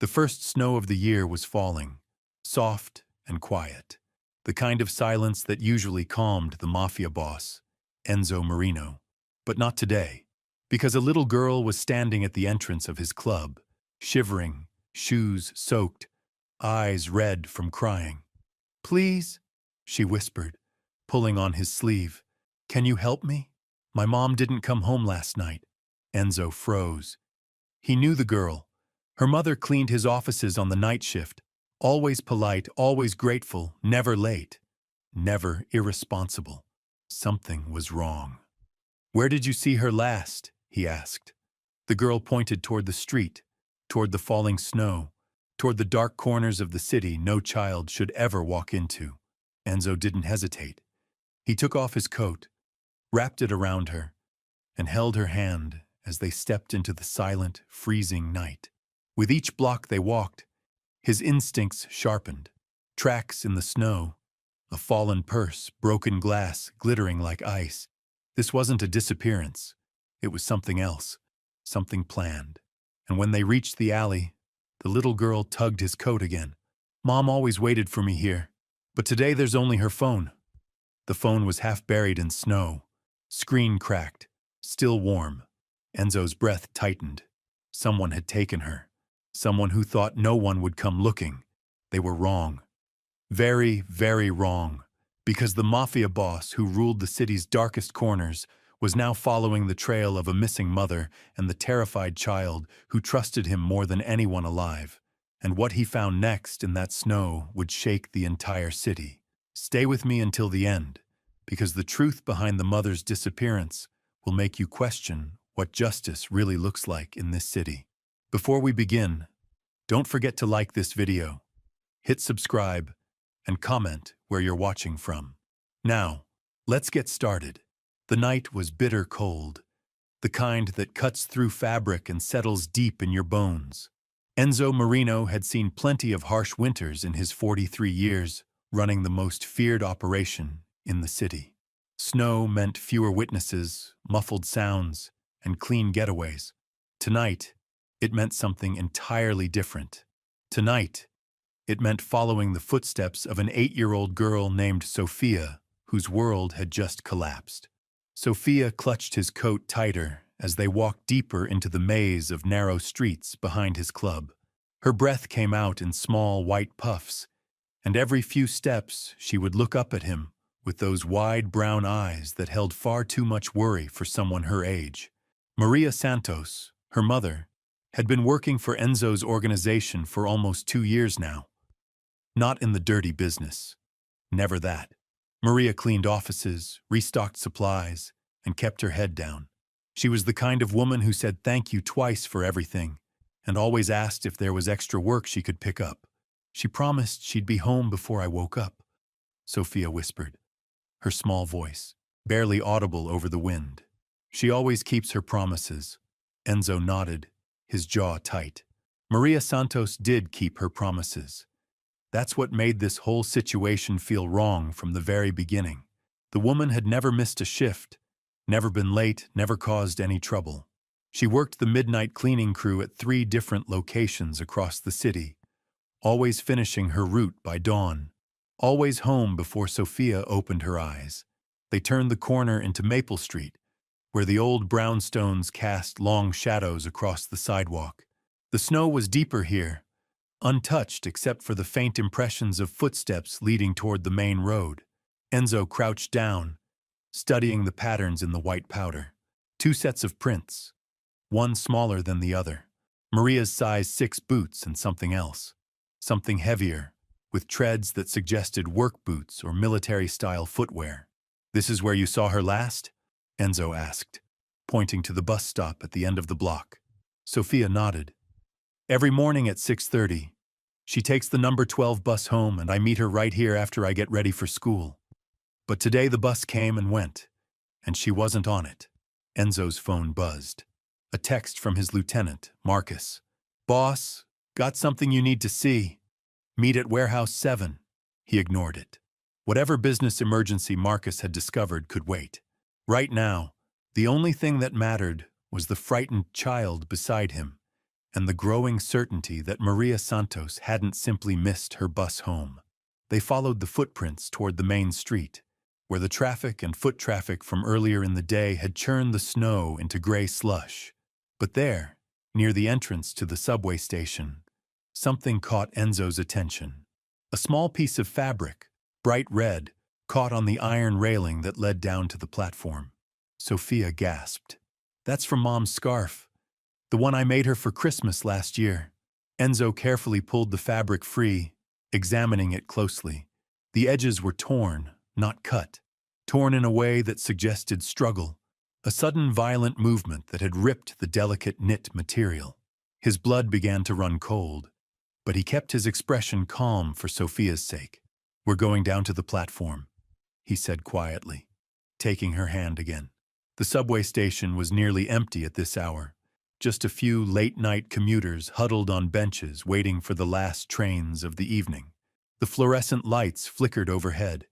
The first snow of the year was falling, soft and quiet, the kind of silence that usually calmed the Mafia boss, Enzo Marino. But not today, because a little girl was standing at the entrance of his club, shivering, shoes soaked, eyes red from crying. "Please," she whispered, pulling on his sleeve. "Can you help me? My mom didn't come home last night." Enzo froze. He knew the girl. Her mother cleaned his offices on the night shift, always polite, always grateful, never late, never irresponsible. Something was wrong. "Where did you see her last?" he asked. The girl pointed toward the street, toward the falling snow, toward the dark corners of the city no child should ever walk into. Enzo didn't hesitate. He took off his coat, wrapped it around her, and held her hand as they stepped into the silent, freezing night. With each block they walked, his instincts sharpened. Tracks in the snow, a fallen purse, broken glass glittering like ice. This wasn't a disappearance. It was something else, something planned. And when they reached the alley, the little girl tugged his coat again. "Mom always waited for me here, but today there's only her phone." The phone was half buried in snow, screen cracked, still warm. Enzo's breath tightened. Someone had taken her. Someone who thought no one would come looking. They were wrong. Very, very wrong. Because the Mafia boss who ruled the city's darkest corners was now following the trail of a missing mother and the terrified child who trusted him more than anyone alive. And what he found next in that snow would shake the entire city. Stay with me until the end, because the truth behind the mother's disappearance will make you question what justice really looks like in this city. Before we begin, don't forget to like this video, hit subscribe, and comment where you're watching from. Now, let's get started. The night was bitter cold, the kind that cuts through fabric and settles deep in your bones. Enzo Marino had seen plenty of harsh winters in his 43 years, running the most feared operation in the city. Snow meant fewer witnesses, muffled sounds, and clean getaways. Tonight, it meant something entirely different. Tonight, it meant following the footsteps of an 8-year-old girl named Sophia, whose world had just collapsed. Sophia clutched his coat tighter as they walked deeper into the maze of narrow streets behind his club. Her breath came out in small white puffs, and every few steps she would look up at him with those wide brown eyes that held far too much worry for someone her age. Maria Santos, her mother, had been working for Enzo's organization for almost 2 years now. Not in the dirty business. Never that. Maria cleaned offices, restocked supplies, and kept her head down. She was the kind of woman who said thank you twice for everything, and always asked if there was extra work she could pick up. "She promised she'd be home before I woke up," Sophia whispered, her small voice, barely audible over the wind. "She always keeps her promises." Enzo nodded, his jaw tight. Maria Santos did keep her promises. That's what made this whole situation feel wrong from the very beginning. The woman had never missed a shift, never been late, never caused any trouble. She worked the midnight cleaning crew at 3 different locations across the city, always finishing her route by dawn, always home before Sophia opened her eyes. They turned the corner into Maple Street, where the old brownstones cast long shadows across the sidewalk. The snow was deeper here, untouched except for the faint impressions of footsteps leading toward the main road. Enzo crouched down, studying the patterns in the white powder. 2 sets of prints, one smaller than the other. Maria's size 6 boots and something else. Something heavier, with treads that suggested work boots or military-style footwear. "This is where you saw her last?" Enzo asked, pointing to the bus stop at the end of the block. Sophia nodded. "Every morning at 6:30. She takes the number 12 bus home, and I meet her right here after I get ready for school. But today the bus came and went, and she wasn't on it." Enzo's phone buzzed. A text from his lieutenant, Marcus. "Boss, got something you need to see. Meet at Warehouse 7. He ignored it. Whatever business emergency Marcus had discovered could wait. Right now, the only thing that mattered was the frightened child beside him. and the growing certainty that Maria Santos hadn't simply missed her bus home. They followed the footprints toward the main street, where the traffic and foot traffic from earlier in the day had churned the snow into gray slush. But there, near the entrance to the subway station, something caught Enzo's attention. A small piece of fabric, bright red, caught on the iron railing that led down to the platform. Sophia gasped. "That's from Mom's scarf. The one I made her for Christmas last year." Enzo carefully pulled the fabric free, examining it closely. The edges were torn, not cut. Torn in a way that suggested struggle, a sudden violent movement that had ripped the delicate knit material. His blood began to run cold, but he kept his expression calm for Sophia's sake. "We're going down to the platform," he said quietly, taking her hand again. The subway station was nearly empty at this hour. Just a few late-night commuters huddled on benches waiting for the last trains of the evening. The fluorescent lights flickered overhead,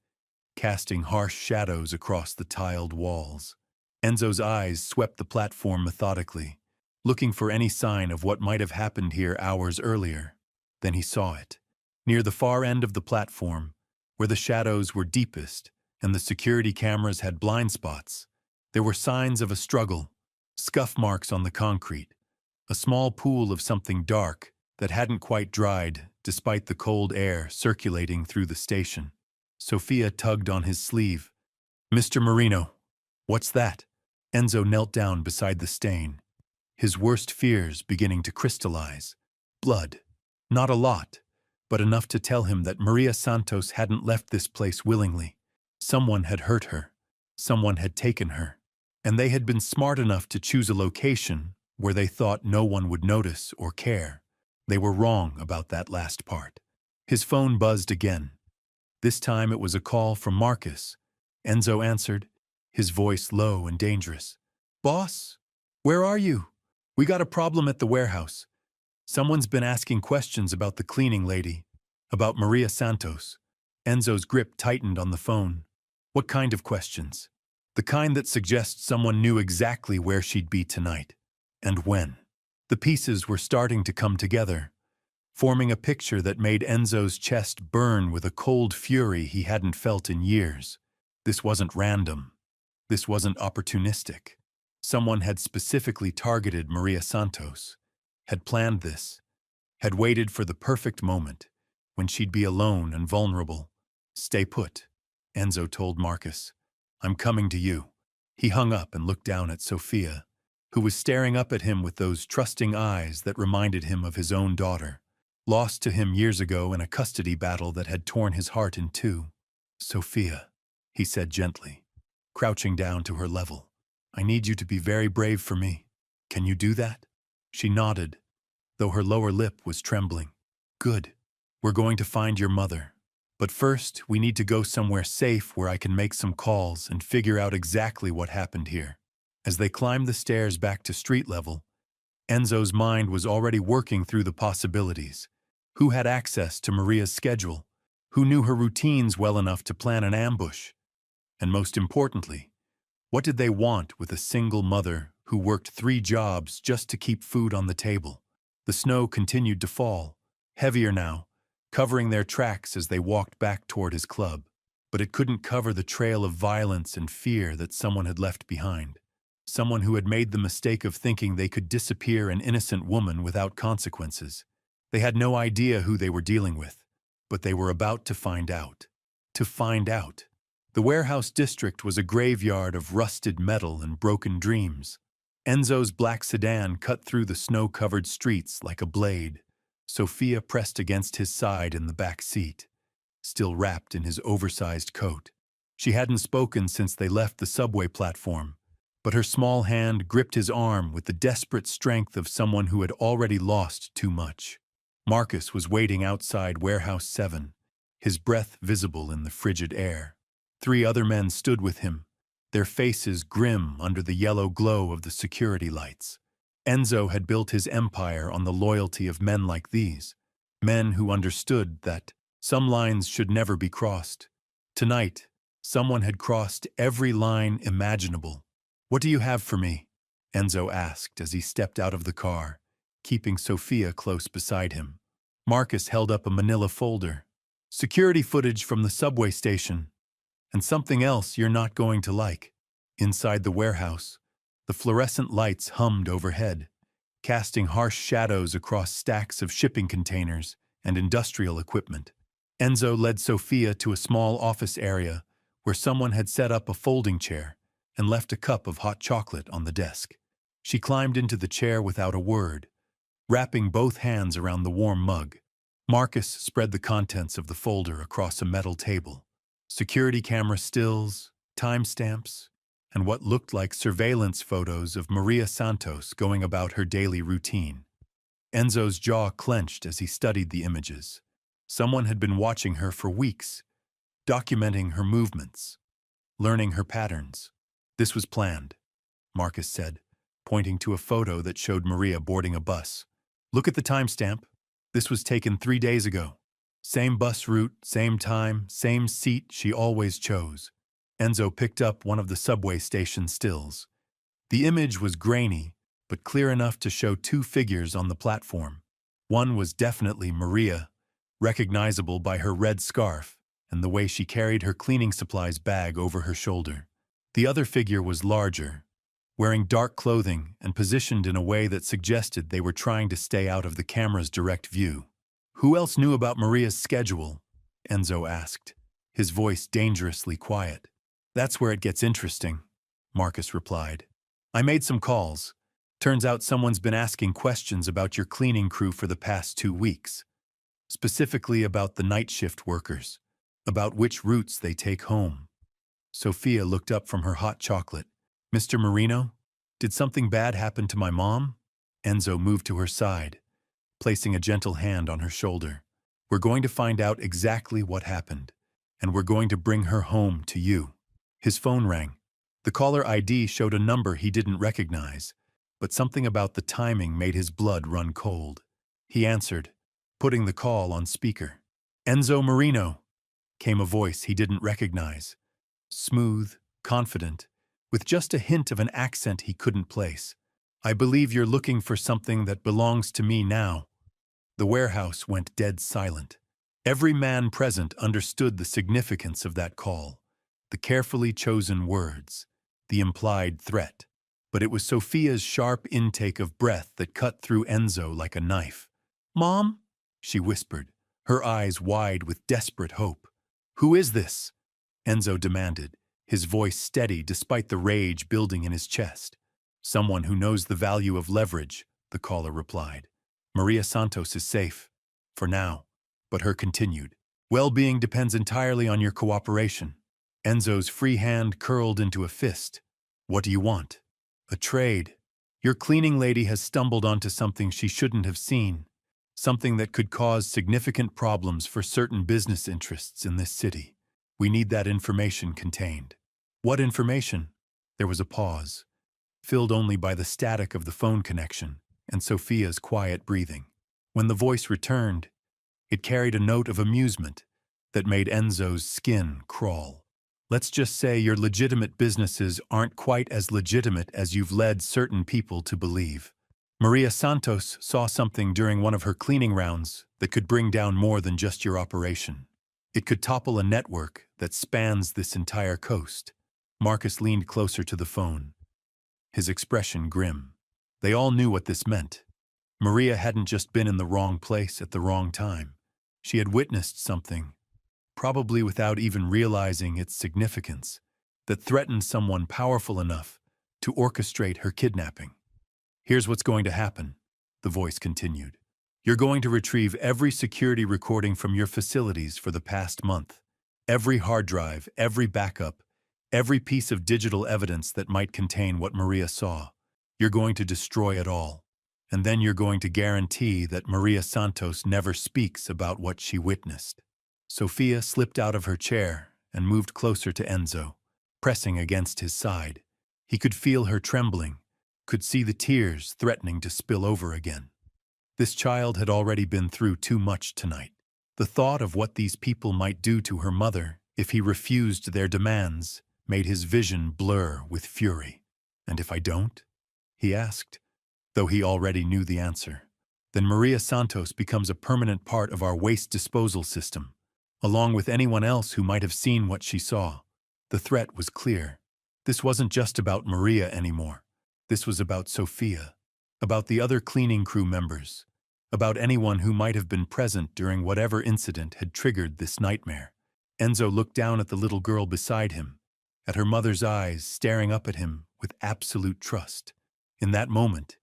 casting harsh shadows across the tiled walls. Enzo's eyes swept the platform methodically, looking for any sign of what might have happened here hours earlier. Then he saw it. Near the far end of the platform, where the shadows were deepest and the security cameras had blind spots, there were signs of a struggle, scuff marks on the concrete, a small pool of something dark that hadn't quite dried despite the cold air circulating through the station. Sophia tugged on his sleeve. "Mr. Marino, what's that?" Enzo knelt down beside the stain, his worst fears beginning to crystallize. Blood. Not a lot, but enough to tell him that Maria Santos hadn't left this place willingly. Someone had hurt her. Someone had taken her. And they had been smart enough to choose a location where they thought no one would notice or care. They were wrong about that last part. His phone buzzed again. This time it was a call from Marcus. Enzo answered, his voice low and dangerous. "Boss, where are you? We got a problem at the warehouse. Someone's been asking questions about the cleaning lady, about Maria Santos." Enzo's grip tightened on the phone. What kind of questions? The kind that suggests someone knew exactly where she'd be tonight, and when. The pieces were starting to come together, forming a picture that made Enzo's chest burn with a cold fury he hadn't felt in years. This wasn't random. This wasn't opportunistic. Someone had specifically targeted Maria Santos, had planned this, had waited for the perfect moment, when she'd be alone and vulnerable. "Stay put," Enzo told Marcus. "I'm coming to you." He hung up and looked down at Sophia, who was staring up at him with those trusting eyes that reminded him of his own daughter, lost to him years ago in a custody battle that had torn his heart in two. "Sophia," he said gently, crouching down to her level. "I need you to be very brave for me. Can you do that?" She nodded, though her lower lip was trembling. "Good. We're going to find your mother. But first, we need to go somewhere safe where I can make some calls and figure out exactly what happened here." As they climbed the stairs back to street level, Enzo's mind was already working through the possibilities. Who had access to Maria's schedule? Who knew her routines well enough to plan an ambush? And most importantly, what did they want with a single mother who worked 3 jobs just to keep food on the table? The snow continued to fall, heavier now, covering their tracks as they walked back toward his club. But it couldn't cover the trail of violence and fear that someone had left behind. Someone who had made the mistake of thinking they could disappear an innocent woman without consequences. They had no idea who they were dealing with, but they were about to find out. To find out. The warehouse district was a graveyard of rusted metal and broken dreams. Enzo's black sedan cut through the snow-covered streets like a blade. Sophia pressed against his side in the back seat, still wrapped in his oversized coat. She hadn't spoken since they left the subway platform, but her small hand gripped his arm with the desperate strength of someone who had already lost too much. Marcus was waiting outside Warehouse 7, his breath visible in the frigid air. 3 other men stood with him, their faces grim under the yellow glow of the security lights. Enzo had built his empire on the loyalty of men like these, men who understood that some lines should never be crossed. Tonight, someone had crossed every line imaginable. "What do you have for me?" Enzo asked as he stepped out of the car, keeping Sophia close beside him. Marcus held up a manila folder. Security footage from the subway station. And something else you're not going to like. Inside the warehouse, the fluorescent lights hummed overhead, casting harsh shadows across stacks of shipping containers and industrial equipment. Enzo led Sophia to a small office area where someone had set up a folding chair and left a cup of hot chocolate on the desk. She climbed into the chair without a word, wrapping both hands around the warm mug. Marcus spread the contents of the folder across a metal table. Security camera stills, timestamps, and what looked like surveillance photos of Maria Santos going about her daily routine. Enzo's jaw clenched as he studied the images. Someone had been watching her for weeks, documenting her movements, learning her patterns. This was planned, Marcus said, pointing to a photo that showed Maria boarding a bus. Look at the timestamp. This was taken 3 days ago. Same bus route, same time, same seat she always chose. Enzo picked up one of the subway station stills. The image was grainy, but clear enough to show 2 figures on the platform. One was definitely Maria, recognizable by her red scarf and the way she carried her cleaning supplies bag over her shoulder. The other figure was larger, wearing dark clothing and positioned in a way that suggested they were trying to stay out of the camera's direct view. Who else knew about Maria's schedule? Enzo asked, his voice dangerously quiet. That's where it gets interesting, Marcus replied. I made some calls. Turns out someone's been asking questions about your cleaning crew for the past 2 weeks. Specifically about the night shift workers, about which routes they take home. Sophia looked up from her hot chocolate. Mr. Marino, did something bad happen to my mom? Enzo moved to her side, placing a gentle hand on her shoulder. We're going to find out exactly what happened, and we're going to bring her home to you. His phone rang. The caller ID showed a number he didn't recognize, but something about the timing made his blood run cold. He answered, putting the call on speaker. Enzo Marino, came a voice he didn't recognize. Smooth, confident, with just a hint of an accent he couldn't place. I believe you're looking for something that belongs to me now. The warehouse went dead silent. Every man present understood the significance of that call, the carefully chosen words, the implied threat. But it was Sophia's sharp intake of breath that cut through Enzo like a knife. Mom? She whispered, her eyes wide with desperate hope. Who is this? Enzo demanded, his voice steady despite the rage building in his chest. Someone who knows the value of leverage, the caller replied. Maria Santos is safe, for now, but her continued. Well-being depends entirely on your cooperation. Enzo's free hand curled into a fist. What do you want? A trade. Your cleaning lady has stumbled onto something she shouldn't have seen, something that could cause significant problems for certain business interests in this city. We need that information contained. What information? There was a pause, filled only by the static of the phone connection and Sophia's quiet breathing. When the voice returned, it carried a note of amusement that made Enzo's skin crawl. Let's just say your legitimate businesses aren't quite as legitimate as you've led certain people to believe. Maria Santos saw something during one of her cleaning rounds that could bring down more than just your operation. It could topple a network that spans this entire coast. Marcus leaned closer to the phone, his expression grim. They all knew what this meant. Maria hadn't just been in the wrong place at the wrong time. She had witnessed something, probably without even realizing its significance, that threatened someone powerful enough to orchestrate her kidnapping. Here's what's going to happen, the voice continued. You're going to retrieve every security recording from your facilities for the past month. Every hard drive, every backup, every piece of digital evidence that might contain what Maria saw. You're going to destroy it all. And then you're going to guarantee that Maria Santos never speaks about what she witnessed. Sophia slipped out of her chair and moved closer to Enzo, pressing against his side. He could feel her trembling, could see the tears threatening to spill over again. This child had already been through too much tonight. The thought of what these people might do to her mother if he refused their demands made his vision blur with fury. And if I don't? He asked, though he already knew the answer. then Maria Santos becomes a permanent part of our waste disposal system, along with anyone else who might have seen what she saw. The threat was clear. This wasn't just about Maria anymore. This was about Sophia, about the other cleaning crew members, about anyone who might have been present during whatever incident had triggered this nightmare. Enzo looked down at the little girl beside him, at her mother's eyes staring up at him with absolute trust. In that moment,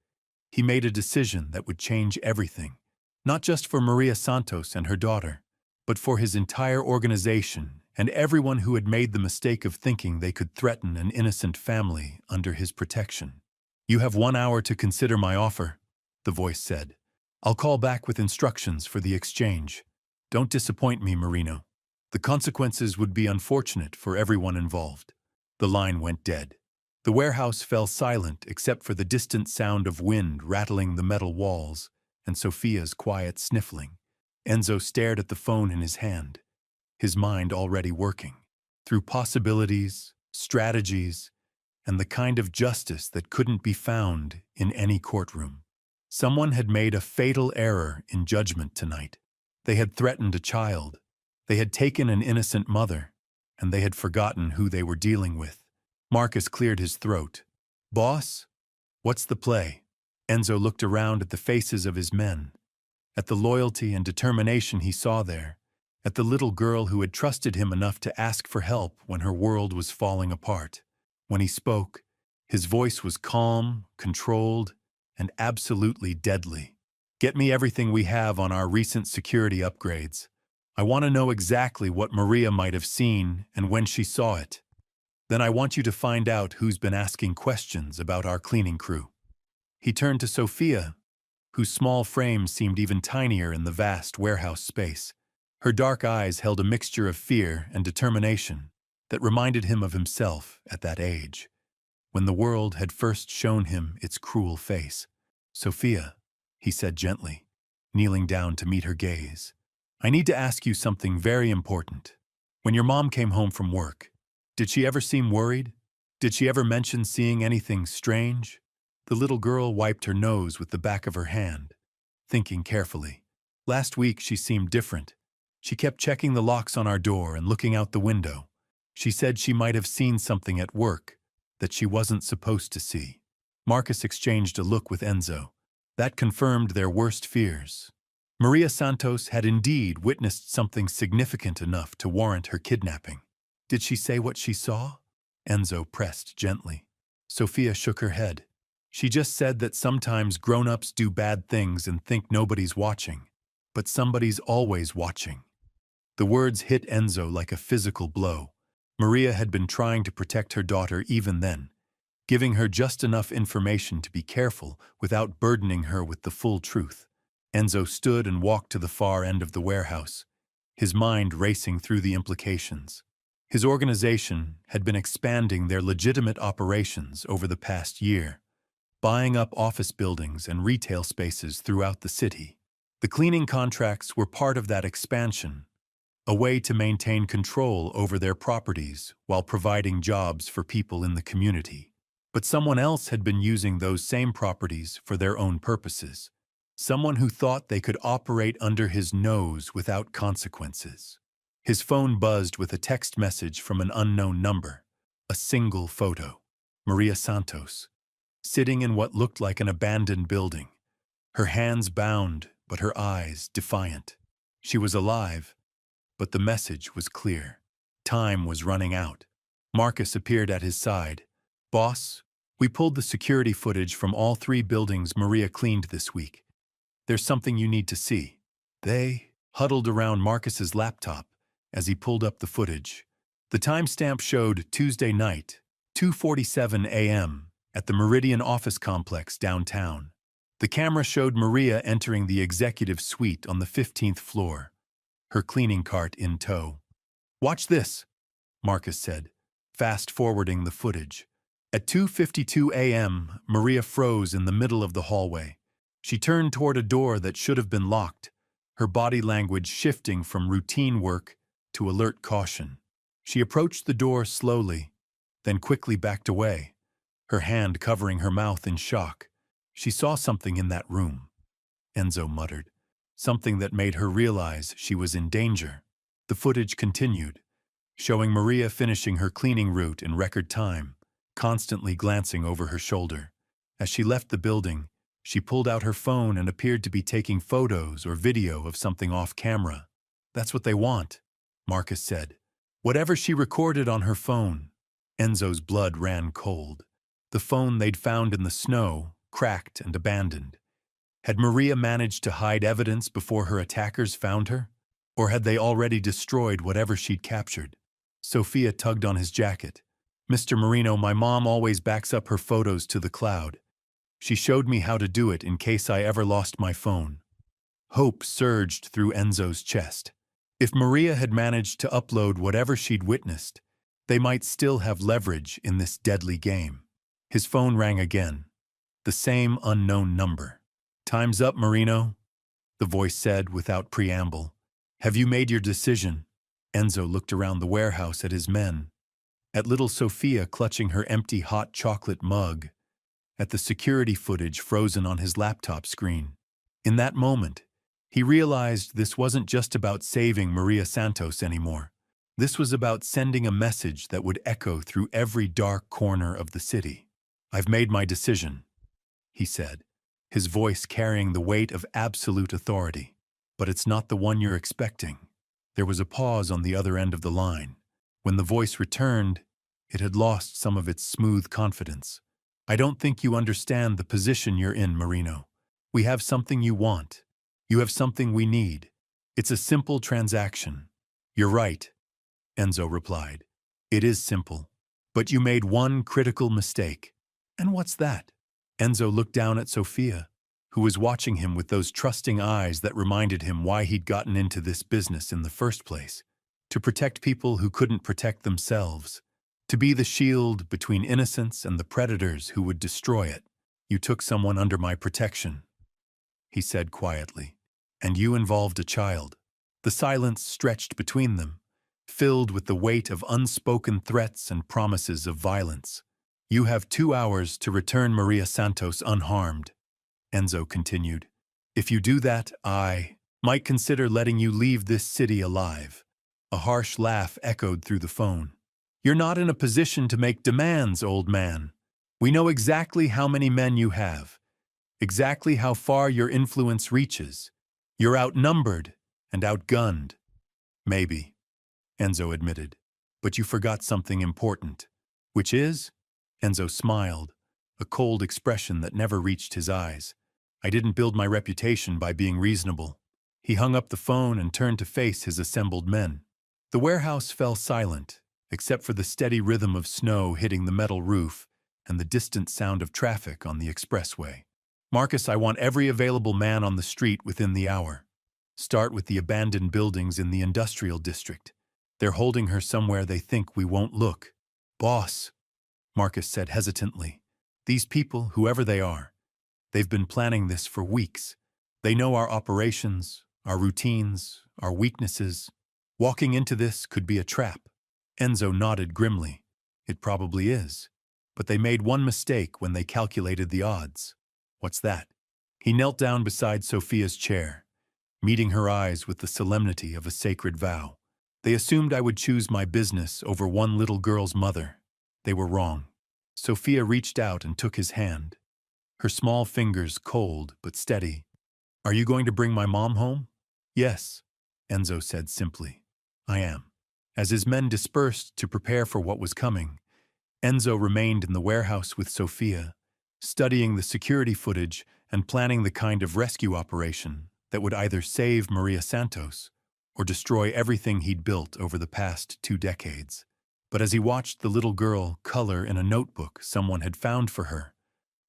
he made a decision that would change everything, not just for Maria Santos and her daughter, but for his entire organization and everyone who had made the mistake of thinking they could threaten an innocent family under his protection. "You have 1 hour to consider my offer," the voice said. "I'll call back with instructions for the exchange. Don't disappoint me, Marino. The consequences would be unfortunate for everyone involved." The line went dead. The warehouse fell silent except for the distant sound of wind rattling the metal walls and Sophia's quiet sniffling. Enzo stared at the phone in his hand, his mind already working through possibilities, strategies, and the kind of justice that couldn't be found in any courtroom. Someone had made a fatal error in judgment tonight. They had threatened a child, they had taken an innocent mother, and they had forgotten who they were dealing with. Marcus cleared his throat. "Boss, what's the play?" Enzo looked around at the faces of his men, at the loyalty and determination he saw there, at the little girl who had trusted him enough to ask for help when her world was falling apart. When he spoke, his voice was calm, controlled, and absolutely deadly. "Get me everything we have on our recent security upgrades. I want to know exactly what Maria might have seen and when she saw it. Then I want you to find out who's been asking questions about our cleaning crew." He turned to Sophia, whose small frame seemed even tinier in the vast warehouse space. Her dark eyes held a mixture of fear and determination that reminded him of himself at that age, when the world had first shown him its cruel face. "Sophia," he said gently, kneeling down to meet her gaze, "I need to ask you something very important. When your mom came home from work, did she ever seem worried? Did she ever mention seeing anything strange?" The little girl wiped her nose with the back of her hand, thinking carefully. "Last week she seemed different. She kept checking the locks on our door and looking out the window. She said she might have seen something at work that she wasn't supposed to see." Marcus exchanged a look with Enzo. That confirmed their worst fears. Maria Santos had indeed witnessed something significant enough to warrant her kidnapping. "Did she say what she saw?" Enzo pressed gently. Sophia shook her head. "She just said that sometimes grown-ups do bad things and think nobody's watching, but somebody's always watching." The words hit Enzo like a physical blow. Maria had been trying to protect her daughter even then, giving her just enough information to be careful without burdening her with the full truth. Enzo stood and walked to the far end of the warehouse, his mind racing through the implications. His organization had been expanding their legitimate operations over the past year, buying up office buildings and retail spaces throughout the city. The cleaning contracts were part of that expansion, a way to maintain control over their properties while providing jobs for people in the community. But someone else had been using those same properties for their own purposes. Someone who thought they could operate under his nose without consequences. His phone buzzed with a text message from an unknown number. A single photo. Maria Santos, sitting in what looked like an abandoned building. Her hands bound, but her eyes defiant. She was alive, but the message was clear. Time was running out. Marcus appeared at his side. "Boss, we pulled the security footage from all 3 buildings Maria cleaned this week. There's something you need to see." They huddled around Marcus's laptop as he pulled up the footage. The timestamp showed Tuesday night, 2:47 a.m., at the Meridian office complex downtown. The camera showed Maria entering the executive suite on the 15th floor, her cleaning cart in tow. "Watch this," Marcus said, fast-forwarding the footage. At 2:52 a.m., Maria froze in the middle of the hallway. She turned toward a door that should have been locked, her body language shifting from routine work to alert caution. She approached the door slowly, then quickly backed away, her hand covering her mouth in shock. She saw something in that room. Enzo muttered, something that made her realize she was in danger. The footage continued, showing Maria finishing her cleaning route in record time, constantly glancing over her shoulder. As she left the building, she pulled out her phone and appeared to be taking photos or video of something off camera. That's what they want, Marcus said. Whatever she recorded on her phone. Enzo's blood ran cold. The phone they'd found in the snow, cracked and abandoned. Had Maria managed to hide evidence before her attackers found her? Or had they already destroyed whatever she'd captured? Sofia tugged on his jacket. Mr. Marino, my mom always backs up her photos to the cloud. She showed me how to do it in case I ever lost my phone. Hope surged through Enzo's chest. If Maria had managed to upload whatever she'd witnessed, they might still have leverage in this deadly game. His phone rang again. The same unknown number. Time's up, Marino, the voice said without preamble. Have you made your decision? Enzo looked around the warehouse at his men, at little Sofia clutching her empty hot chocolate mug, at the security footage frozen on his laptop screen. In that moment, he realized this wasn't just about saving Maria Santos anymore. This was about sending a message that would echo through every dark corner of the city. I've made my decision, he said, his voice carrying the weight of absolute authority. But it's not the one you're expecting. There was a pause on the other end of the line. When the voice returned, it had lost some of its smooth confidence. I don't think you understand the position you're in, Marino. We have something you want. You have something we need. It's a simple transaction. You're right, Enzo replied. It is simple. But you made one critical mistake. And what's that? Enzo looked down at Sofia, who was watching him with those trusting eyes that reminded him why he'd gotten into this business in the first place. To protect people who couldn't protect themselves. To be the shield between innocence and the predators who would destroy it. You took someone under my protection, he said quietly. And you involved a child. The silence stretched between them, filled with the weight of unspoken threats and promises of violence. You have 2 hours to return Maria Santos unharmed, Enzo continued. If you do that, I might consider letting you leave this city alive. A harsh laugh echoed through the phone. You're not in a position to make demands, old man. We know exactly how many men you have, exactly how far your influence reaches. You're outnumbered and outgunned. Maybe, Enzo admitted, but you forgot something important. Which is? Enzo smiled, a cold expression that never reached his eyes. I didn't build my reputation by being reasonable. He hung up the phone and turned to face his assembled men. The warehouse fell silent, except for the steady rhythm of snow hitting the metal roof and the distant sound of traffic on the expressway. Marcus, I want every available man on the street within the hour. Start with the abandoned buildings in the industrial district. They're holding her somewhere they think we won't look. Boss, Marcus said hesitantly. These people, whoever they are, they've been planning this for weeks. They know our operations, our routines, our weaknesses. Walking into this could be a trap. Enzo nodded grimly. It probably is. But they made one mistake when they calculated the odds. What's that? He knelt down beside Sofia's chair, meeting her eyes with the solemnity of a sacred vow. They assumed I would choose my business over one little girl's mother. They were wrong. Sofia reached out and took his hand, her small fingers cold but steady. Are you going to bring my mom home? Yes, Enzo said simply. I am. As his men dispersed to prepare for what was coming, Enzo remained in the warehouse with Sofia, studying the security footage and planning the kind of rescue operation that would either save Maria Santos or destroy everything he'd built over the past 2 decades. But as he watched the little girl color in a notebook someone had found for her,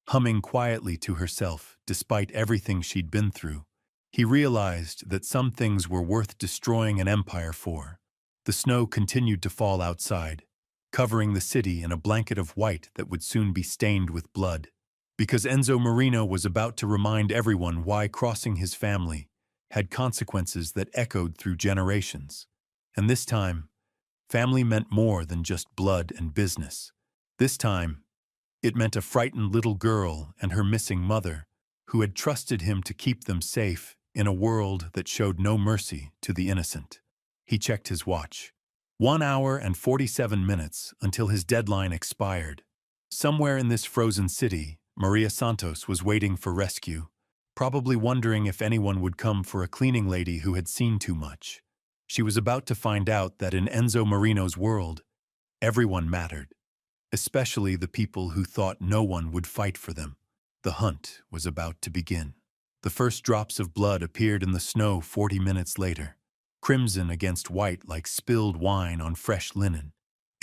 humming quietly to herself despite everything she'd been through, he realized that some things were worth destroying an empire for. The snow continued to fall outside, covering the city in a blanket of white that would soon be stained with blood. Because Enzo Marino was about to remind everyone why crossing his family had consequences that echoed through generations. And this time, family meant more than just blood and business. This time, it meant a frightened little girl and her missing mother who had trusted him to keep them safe in a world that showed no mercy to the innocent. He checked his watch. 1 hour and 47 minutes until his deadline expired. Somewhere in this frozen city, Maria Santos was waiting for rescue, probably wondering if anyone would come for a cleaning lady who had seen too much. She was about to find out that in Enzo Marino's world, everyone mattered, especially the people who thought no one would fight for them. The hunt was about to begin. The first drops of blood appeared in the snow 40 minutes later, crimson against white like spilled wine on fresh linen.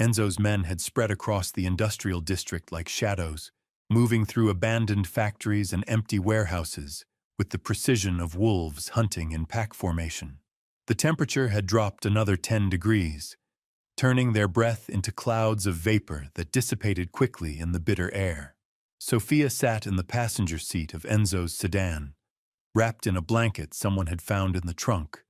Enzo's men had spread across the industrial district like shadows, moving through abandoned factories and empty warehouses with the precision of wolves hunting in pack formation. The temperature had dropped another 10 degrees, turning their breath into clouds of vapor that dissipated quickly in the bitter air. Sophia sat in the passenger seat of Enzo's sedan, wrapped in a blanket someone had found in the trunk,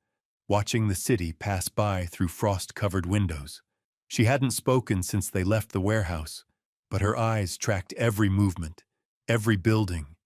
watching the city pass by through frost-covered windows. She hadn't spoken since they left the warehouse, but her eyes tracked every movement, every building,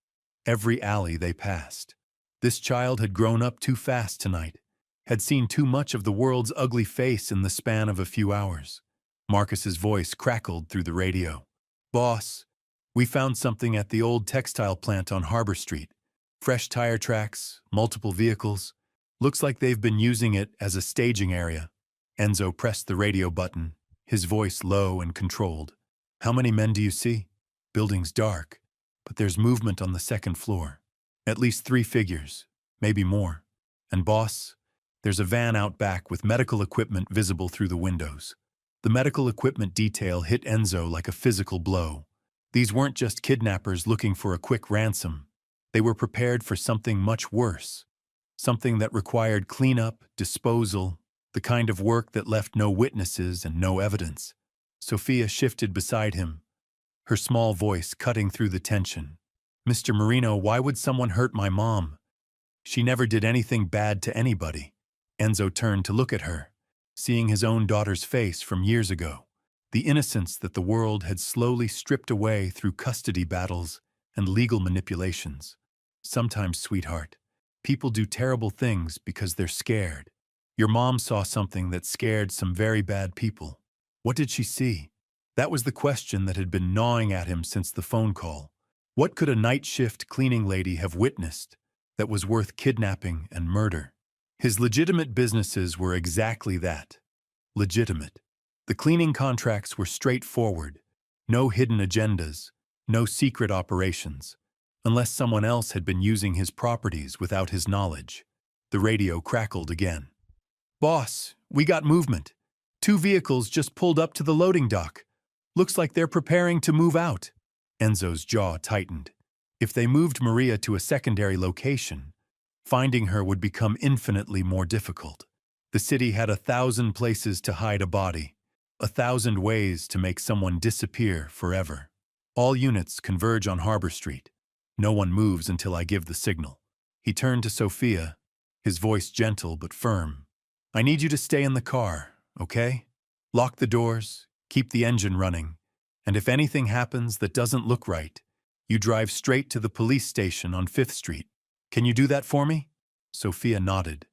every alley they passed. This child had grown up too fast tonight, had seen too much of the world's ugly face in the span of a few hours. Marcus's voice crackled through the radio. "Boss, we found something at the old textile plant on Harbor Street. Fresh tire tracks, multiple vehicles. Looks like they've been using it as a staging area." Enzo pressed the radio button, his voice low and controlled. "How many men do you see?" "Building's dark, but there's movement on the second floor. At least 3 figures, maybe more. And boss, there's a van out back with medical equipment visible through the windows." The medical equipment detail hit Enzo like a physical blow. These weren't just kidnappers looking for a quick ransom. They were prepared for something much worse. Something that required cleanup, disposal, the kind of work that left no witnesses and no evidence. Sophia shifted beside him, her small voice cutting through the tension. "Mr. Marino, why would someone hurt my mom? She never did anything bad to anybody." Enzo turned to look at her, seeing his own daughter's face from years ago. The innocence that the world had slowly stripped away through custody battles and legal manipulations. "Sometimes, sweetheart, people do terrible things because they're scared. Your mom saw something that scared some very bad people." What did she see? That was the question that had been gnawing at him since the phone call. What could a night shift cleaning lady have witnessed that was worth kidnapping and murder? His legitimate businesses were exactly that. Legitimate. The cleaning contracts were straightforward. No hidden agendas, no secret operations. Unless someone else had been using his properties without his knowledge. The radio crackled again. "Boss, we got movement. 2 vehicles just pulled up to the loading dock. Looks like they're preparing to move out." Enzo's jaw tightened. If they moved Maria to a secondary location, finding her would become infinitely more difficult. The city had 1,000 places to hide a body, 1,000 ways to make someone disappear forever. "All units converge on Harbor Street. No one moves until I give the signal." He turned to Sophia, his voice gentle but firm. "I need you to stay in the car, okay? Lock the doors, keep the engine running, and if anything happens that doesn't look right, you drive straight to the police station on 5th Street. Can you do that for me?" Sophia nodded,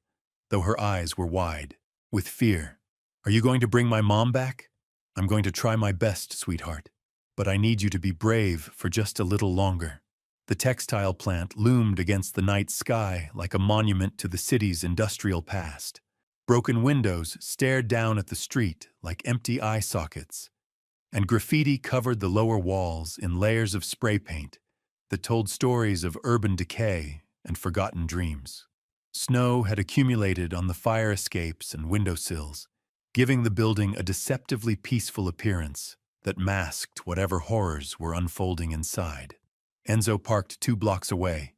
though her eyes were wide, with fear. "Are you going to bring my mom back?" "I'm going to try my best, sweetheart. But I need you to be brave for just a little longer." The textile plant loomed against the night sky like a monument to the city's industrial past. Broken windows stared down at the street like empty eye sockets, and graffiti covered the lower walls in layers of spray paint that told stories of urban decay and forgotten dreams. Snow had accumulated on the fire escapes and windowsills, giving the building a deceptively peaceful appearance that masked whatever horrors were unfolding inside. Enzo parked 2 blocks away,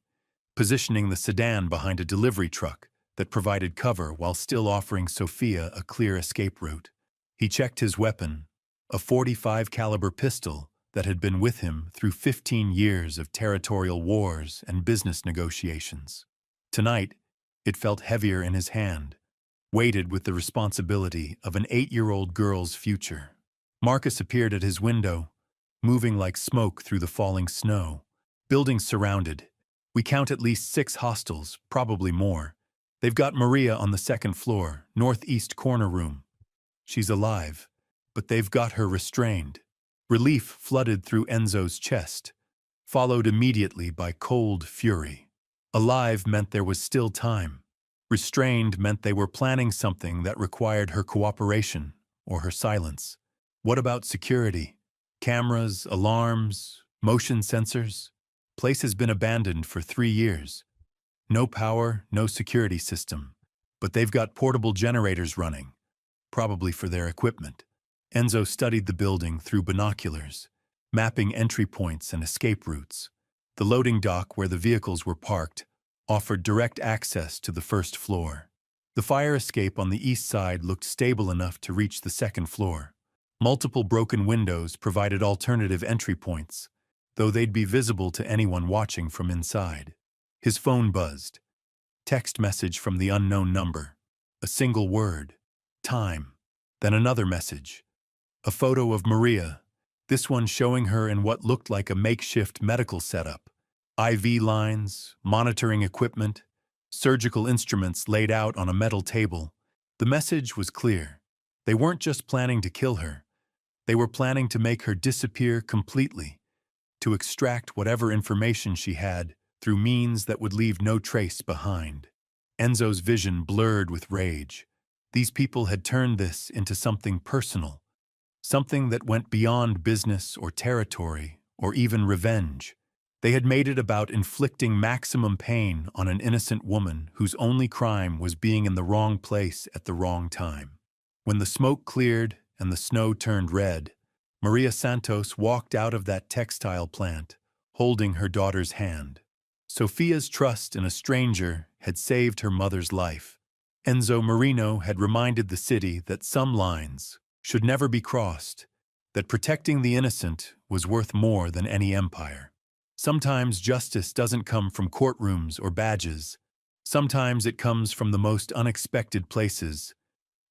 positioning the sedan behind a delivery truck that provided cover while still offering Sophia a clear escape route. He checked his weapon, a .45 caliber pistol that had been with him through 15 years of territorial wars and business negotiations. Tonight, it felt heavier in his hand, weighted with the responsibility of an 8-year-old girl's future. Marcus appeared at his window, moving like smoke through the falling snow. Buildings surrounded, We count at least 6 hostels, probably more. They've got Maria on the second floor, northeast corner room. She's alive, but they've got her restrained. Relief flooded through Enzo's chest, followed immediately by cold fury. Alive meant there was still time. Restrained meant they were planning something that required her cooperation or her silence. What about security? Cameras, alarms, motion sensors? Place has been abandoned for 3 years. No power, no security system. But they've got portable generators running, probably for their equipment. Enzo studied the building through binoculars, mapping entry points and escape routes. The loading dock where the vehicles were parked offered direct access to the first floor. The fire escape on the east side looked stable enough to reach the second floor. Multiple broken windows provided alternative entry points, though they'd be visible to anyone watching from inside. His phone buzzed. Text message from the unknown number. A single word. Time. Then another message. A photo of Maria, this one showing her in what looked like a makeshift medical setup. IV lines, monitoring equipment, surgical instruments laid out on a metal table. The message was clear. They weren't just planning to kill her. They were planning to make her disappear completely, to extract whatever information she had through means that would leave no trace behind. Enzo's vision blurred with rage. These people had turned this into something personal, something that went beyond business or territory or even revenge. They had made it about inflicting maximum pain on an innocent woman whose only crime was being in the wrong place at the wrong time. When the smoke cleared and the snow turned red, Maria Santos walked out of that textile plant, holding her daughter's hand. Sofia's trust in a stranger had saved her mother's life. Enzo Marino had reminded the city that some lines should never be crossed, that protecting the innocent was worth more than any empire. Sometimes justice doesn't come from courtrooms or badges. Sometimes it comes from the most unexpected places,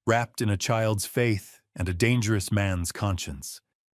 wrapped in a child's faith and a dangerous man's conscience.